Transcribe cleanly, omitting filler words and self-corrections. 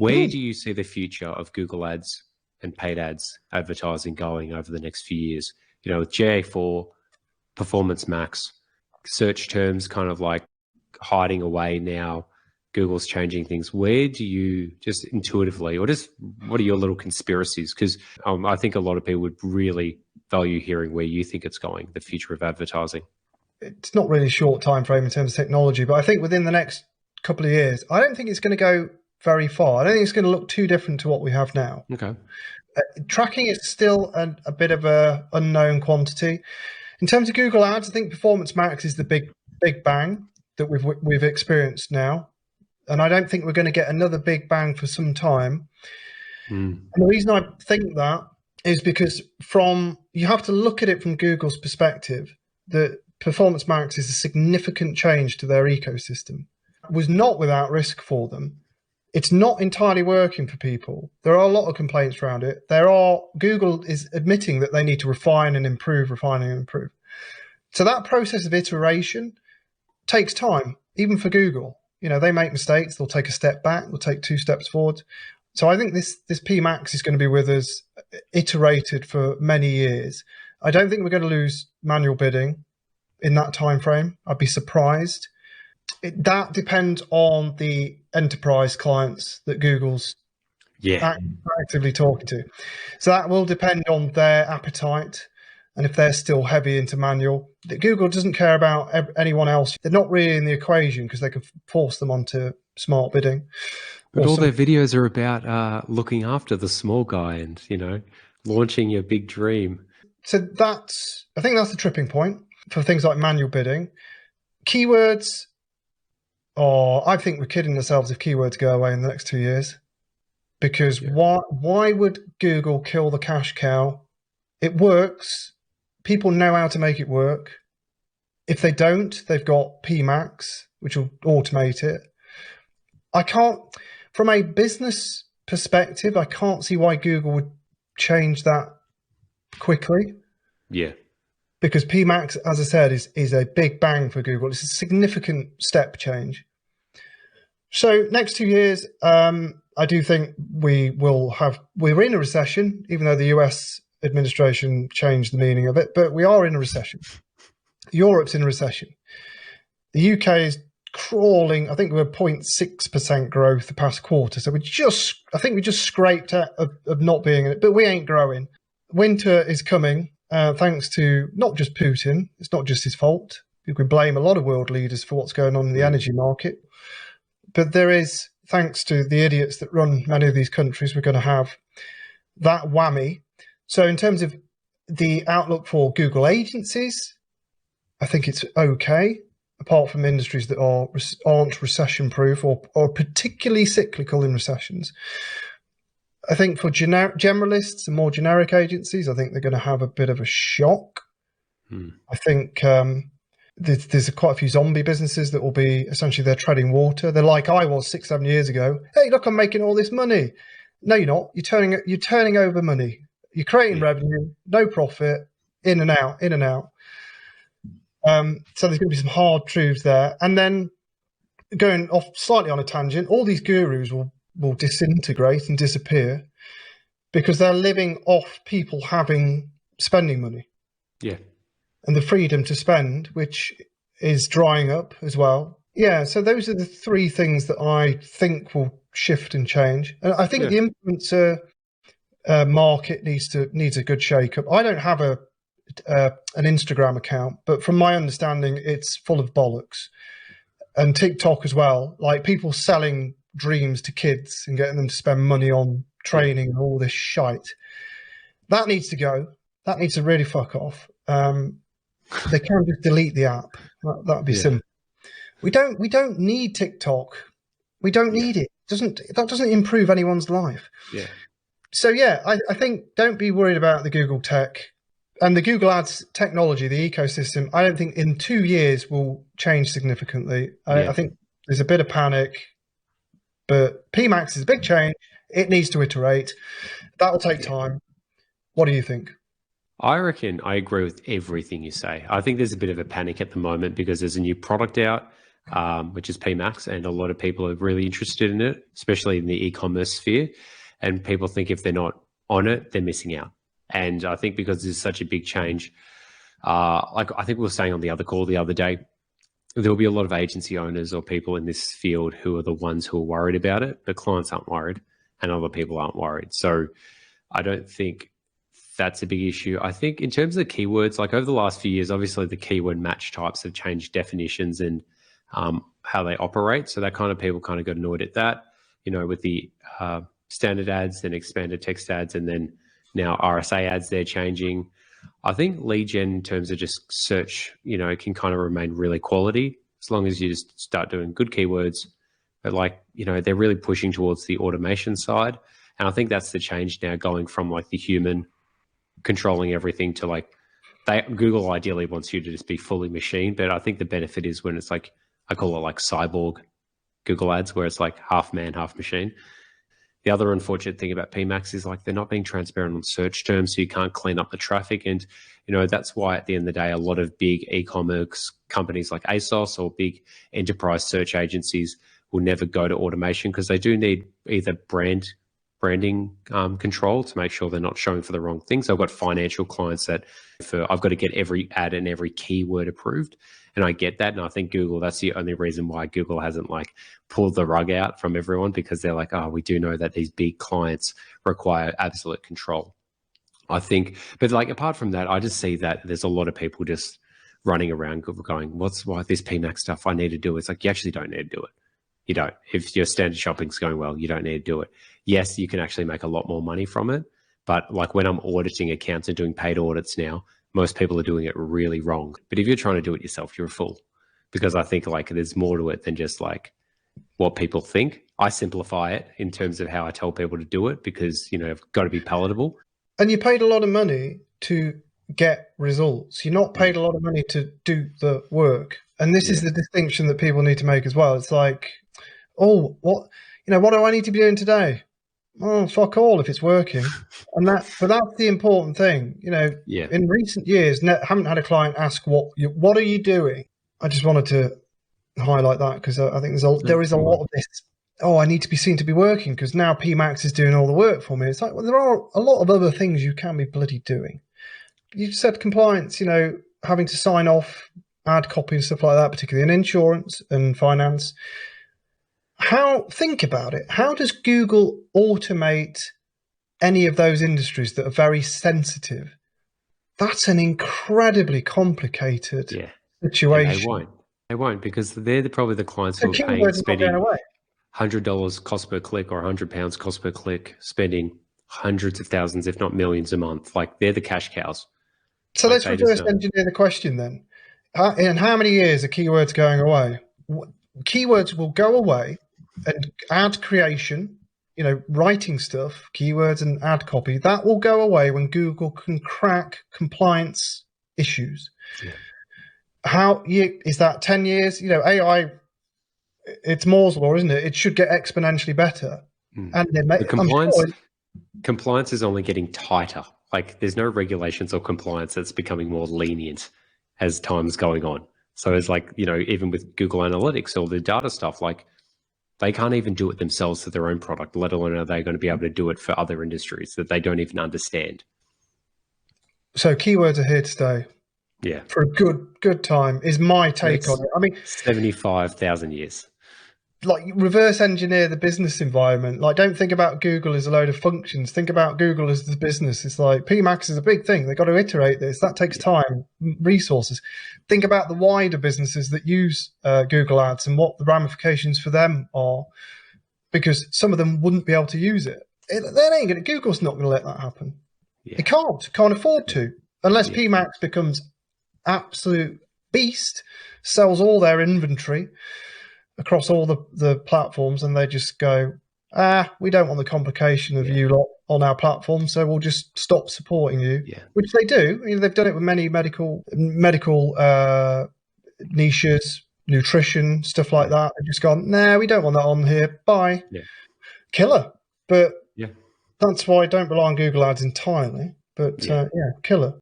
Where do you see the future of Google Ads and paid ads advertising going over the next few years? You know, with GA4, Performance Max, search terms kind of like hiding away now, Google's changing things. Where do you just intuitively, or just what are your little conspiracies? Because I think a lot of people would really value hearing where you think it's going, the future of advertising. It's not really a short time frame in terms of technology, but I think within the next couple of years, I don't think it's going to go very far. I don't think it's going to look too different to what we have now. Okay. Tracking is still a bit of a unknown quantity. In terms of Google Ads, I think Performance Max is the big bang that we've experienced now, and I don't think we're going to get another big bang for some time. And the reason I think that is because you have to look at it from Google's perspective. That Performance Max is a significant change to their ecosystem. It was not without risk for them. It's not entirely working for people. There are a lot of complaints around it. Google is admitting that they need to refine and improve. So that process of iteration takes time, even for Google. You know, they make mistakes, they'll take a step back, they'll take 2 steps forward. So I think this PMax is going to be with us, iterated for many years. I don't think we're going to lose manual bidding in that time frame. I'd be surprised. That depends on the enterprise clients that Google's actively talking to. So that will depend on their appetite, and if they're still heavy into manual. Google doesn't care about anyone else. They're not really in the equation because they can force them onto smart bidding. But all their videos are about looking after the small guy and, you know, launching your big dream. So I think that's the tripping point for things like manual bidding. Keywords, I think we're kidding ourselves if keywords go away in the next 2 years. Because why would Google kill the cash cow? It works. People know how to make it work. If they don't, they've got PMax, which will automate it. From a business perspective, I can't see why Google would change that quickly. Yeah. Because PMax, as I said, is a big bang for Google. It's a significant step change. So next 2 years, I do think we're in a recession, even though the US administration changed the meaning of it, but we are in a recession. Europe's in a recession. The UK is crawling. I think we're 0.6% growth the past quarter. So I think we just scraped out of not being in it, but we ain't growing. Winter is coming, thanks to not just Putin. It's not just his fault. You can blame a lot of world leaders for what's going on in the energy market. But there is, thanks to the idiots that run many of these countries, we're going to have that whammy. So in terms of the outlook for Google agencies, I think it's okay, apart from industries that aren't recession-proof or particularly cyclical in recessions. I think for generalists and more generic agencies, I think they're going to have a bit of a shock. I think there's quite a few zombie businesses that will be, essentially, they're treading water. They're like I was 6-7 years ago. Hey, look, I'm making all this money. No, you're not. You're turning over money. You're creating revenue, no profit, in and out. So there's going to be some hard truths there. And then going off slightly on a tangent, all these gurus will disintegrate and disappear because they're living off people spending money. Yeah. And the freedom to spend, which is drying up as well. Yeah, so those are the 3 things that I think will shift and change. And I think the influencer market needs a good shake-up. I don't have an Instagram account, but from my understanding, it's full of bollocks. And TikTok as well, like people selling dreams to kids and getting them to spend money on training and all this shite. That needs to go. That needs to really fuck off. They can't just delete the app. That'd be simple. We don't need TikTok. We don't need it. That doesn't improve anyone's life. Yeah. So I think don't be worried about the Google tech and the Google Ads technology, the ecosystem. I don't think in 2 years will change significantly. I think there's a bit of panic, but PMax is a big change. It needs to iterate. That'll take time. What do you think? I reckon I agree with everything you say. I think there's a bit of a panic at the moment because there's a new product out. which is PMax, and a lot of people are really interested in it, especially in the e-commerce sphere. And people think if they're not on it, they're missing out. And I think because this is such a big change, like I think we were saying on the other call the other day, there will be a lot of agency owners or people in this field who are the ones who are worried about it, but clients aren't worried and other people aren't worried. So I don't think that's a big issue. I think in terms of the keywords, like over the last few years, obviously the keyword match types have changed definitions and how they operate. So that kind of people kind of got annoyed at that, with the standard ads, then expanded text ads, and then now RSA ads, they're changing. I think lead gen in terms of just search, can kind of remain really quality as long as you just start doing good keywords. But they're really pushing towards the automation side. And I think that's the change now, going from like the human controlling everything to Google ideally wants you to just be fully machine. But I think the benefit is when it's like, I call it like cyborg Google ads, where it's like half man, half machine. The other unfortunate thing about PMax is they're not being transparent on search terms, so you can't clean up the traffic. And, that's why at the end of the day, a lot of big e-commerce companies like ASOS or big enterprise search agencies will never go to automation, because they do need either branding control to make sure they're not showing for the wrong things. I've got financial clients that I've got to get every ad and every keyword approved. And I get that. And I think Google, that's the only reason why Google hasn't pulled the rug out from everyone, because they're like, oh, we do know that these big clients require absolute control. I think, but apart from that, I just see that there's a lot of people just running around going, why this PMax stuff I need to do? It's like, you actually don't need to do it. You don't. If your standard shopping's going well, you don't need to do it. Yes, you can actually make a lot more money from it. But when I'm auditing accounts and doing paid audits now, most people are doing it really wrong. But if you're trying to do it yourself, you're a fool, because I think there's more to it than just what people think. I simplify it in terms of how I tell people to do it, because, it's got to be palatable. And you paid a lot of money to get results. You're not paid a lot of money to do the work. And this is the distinction that people need to make as well. It's like, oh, what do I need to be doing today? Oh, fuck all if it's working. But that's the important thing. In recent years, haven't had a client ask, what are you doing? I just wanted to highlight that, because I think there is a lot of this, oh, I need to be seen to be working because now PMax is doing all the work for me. It's like, well, there are a lot of other things you can be bloody doing. You said compliance, having to sign off ad copy and stuff like that, particularly in insurance and finance. Think about it. How does Google automate any of those industries that are very sensitive? That's an incredibly complicated situation. Yeah, they won't, because they're probably the clients who are spending $100 cost per click or £100 cost per click, spending hundreds of thousands, if not millions a month. They're the cash cows. So let's reverse engineer the question then. In how many years are keywords going away? Keywords will go away, and ad creation, writing stuff, keywords and ad copy, that will go away when Google can crack compliance issues. Yeah. How is that 10 years? AI, it's Moore's law, isn't it? It should get exponentially better. And the compliance is only getting tighter. There's no regulations or compliance that's becoming more lenient as time's going on. So it's even with Google Analytics, all the data stuff, they can't even do it themselves to their own product, let alone are they going to be able to do it for other industries that they don't even understand. So keywords are here to stay. Yeah. For a good time is my take on it. I mean, 75,000 years. Reverse engineer the business environment. Don't think about Google as a load of functions. Think about Google as the business. It's PMax is a big thing. They've got to iterate this. That takes time, resources. Think about the wider businesses that use Google Ads and what the ramifications for them are, because some of them wouldn't be able to use it. Google's not going to let that happen. Yeah. It can't afford to, unless PMax becomes absolute beast, sells all their inventory across all the platforms, and they just go, we don't want the complication of you lot on our platform, so we'll just stop supporting you. Yeah. Which they do. They've done it with many medical niches, nutrition, stuff like that. They've just gone, we don't want that on here. Bye. Yeah. Killer. But that's why I don't rely on Google Ads entirely. But killer.